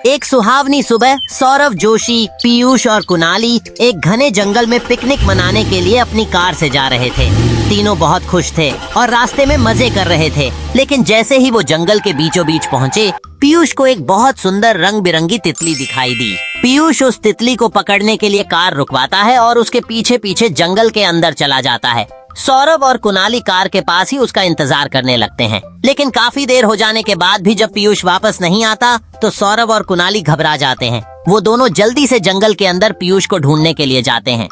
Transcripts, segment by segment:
एक सुहावनी सुबह सौरभ जोशी, पीयूष और कुणाली एक घने जंगल में पिकनिक मनाने के लिए अपनी कार से जा रहे थे। तीनों बहुत खुश थे और रास्ते में मजे कर रहे थे। लेकिन जैसे ही वो जंगल के बीचों बीच पहुँचे, पीयूष को एक बहुत सुंदर रंग बिरंगी तितली दिखाई दी। पीयूष उस तितली को पकड़ने के लिए कार रुकवाता है और उसके पीछे पीछे जंगल के अंदर चला जाता है। सौरभ और कुणाली कार के पास ही उसका इंतजार करने लगते हैं। लेकिन काफी देर हो जाने के बाद भी जब पीयूष वापस नहीं आता तो सौरभ और कुणाली घबरा जाते हैं। वो दोनों जल्दी से जंगल के अंदर पीयूष को ढूंढने के लिए जाते हैं।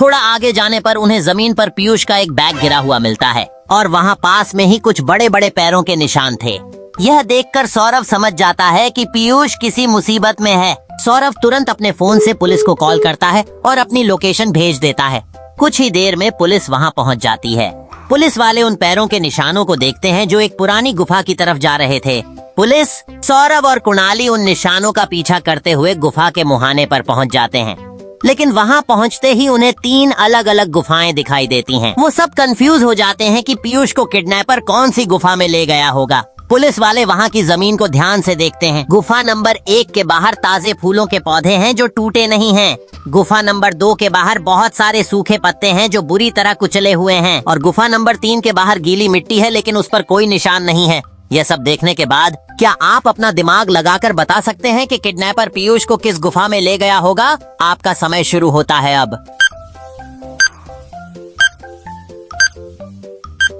थोड़ा आगे जाने पर उन्हें जमीन पर पीयूष का एक बैग गिरा हुआ मिलता है और वहाँ पास में ही कुछ बड़े बड़े पैरों के निशान थे। यह देखकर सौरभ समझ जाता है कि पीयूष किसी मुसीबत में है। सौरभ तुरंत अपने फोन से पुलिस को कॉल करता है और अपनी लोकेशन भेज देता है। कुछ ही देर में पुलिस वहां पहुंच जाती है। पुलिस वाले उन पैरों के निशानों को देखते हैं जो एक पुरानी गुफा की तरफ जा रहे थे। पुलिस, सौरभ और कुणाली उन निशानों का पीछा करते हुए गुफा के मुहाने पर पहुंच जाते हैं। लेकिन वहां पहुंचते ही उन्हें 3 अलग अलग गुफाएं दिखाई देती हैं। वो सब कंफ्यूज हो जाते हैं कि पीयूष को किडनैपर कौन सी गुफा में ले गया होगा। पुलिस वाले वहाँ की जमीन को ध्यान से देखते हैं। गुफा नंबर 1 के बाहर ताजे फूलों के पौधे हैं जो टूटे नहीं हैं। गुफा नंबर 2 के बाहर बहुत सारे सूखे पत्ते हैं जो बुरी तरह कुचले हुए हैं और गुफा नंबर 3 के बाहर गीली मिट्टी है लेकिन उस पर कोई निशान नहीं है। यह सब देखने के बाद क्या आप अपना दिमाग लगाकर बता सकते हैं कि किडनैपर पीयूष को किस गुफा में ले गया होगा? आपका समय शुरू होता है अब।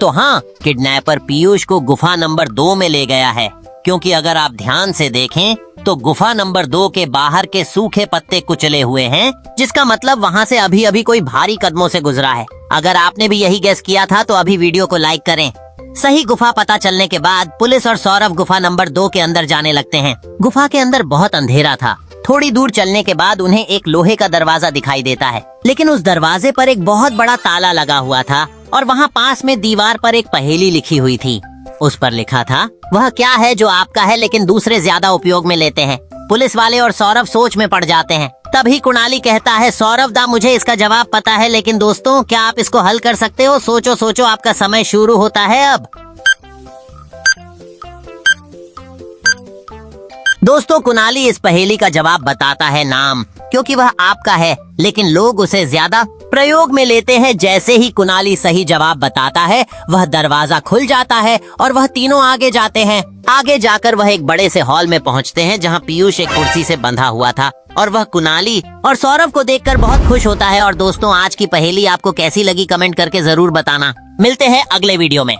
तो हाँ, किडनैपर पीयूष को गुफा नंबर 2 में ले गया है, क्योंकि अगर आप ध्यान से देखें तो गुफा नंबर 2 के बाहर के सूखे पत्ते कुचले हुए हैं, जिसका मतलब वहाँ से अभी अभी कोई भारी कदमों से गुजरा है। अगर आपने भी यही गेस किया था तो अभी वीडियो को लाइक करें। सही गुफा पता चलने के बाद पुलिस और सौरभ गुफा नंबर 2 के अंदर जाने लगते हैं। गुफा के अंदर बहुत अंधेरा था। थोड़ी दूर चलने के बाद उन्हें एक लोहे का दरवाजा दिखाई देता है, लेकिन उस दरवाजे पर एक बहुत बड़ा ताला लगा हुआ था और वहाँ पास में दीवार पर एक पहेली लिखी हुई थी। उस पर लिखा था, वह क्या है जो आपका है लेकिन दूसरे ज्यादा उपयोग में लेते हैं। पुलिस वाले और सौरभ सोच में पड़ जाते हैं। तभी कुणाली कहता है, सौरभ दा मुझे इसका जवाब पता है, लेकिन दोस्तों क्या आप इसको हल कर सकते हो? सोचो सोचो, आपका समय शुरू होता है अब। दोस्तों, कुणाली इस पहेली का जवाब बताता है नाम, क्योंकि वह आपका है, लेकिन लोग उसे ज्यादा प्रयोग में लेते हैं। जैसे ही कुणाली सही जवाब बताता है, वह दरवाजा खुल जाता है और वह तीनों आगे जाते हैं। आगे जाकर वह एक बड़े से हॉल में पहुंचते हैं जहां पीयूष एक कुर्सी से बंधा हुआ था और वह कुणाली और सौरभ को देखकर बहुत खुश होता है। और दोस्तों, आज की पहेली आपको कैसी लगी कमेंट करके जरूर बताना। मिलते हैं अगले वीडियो में।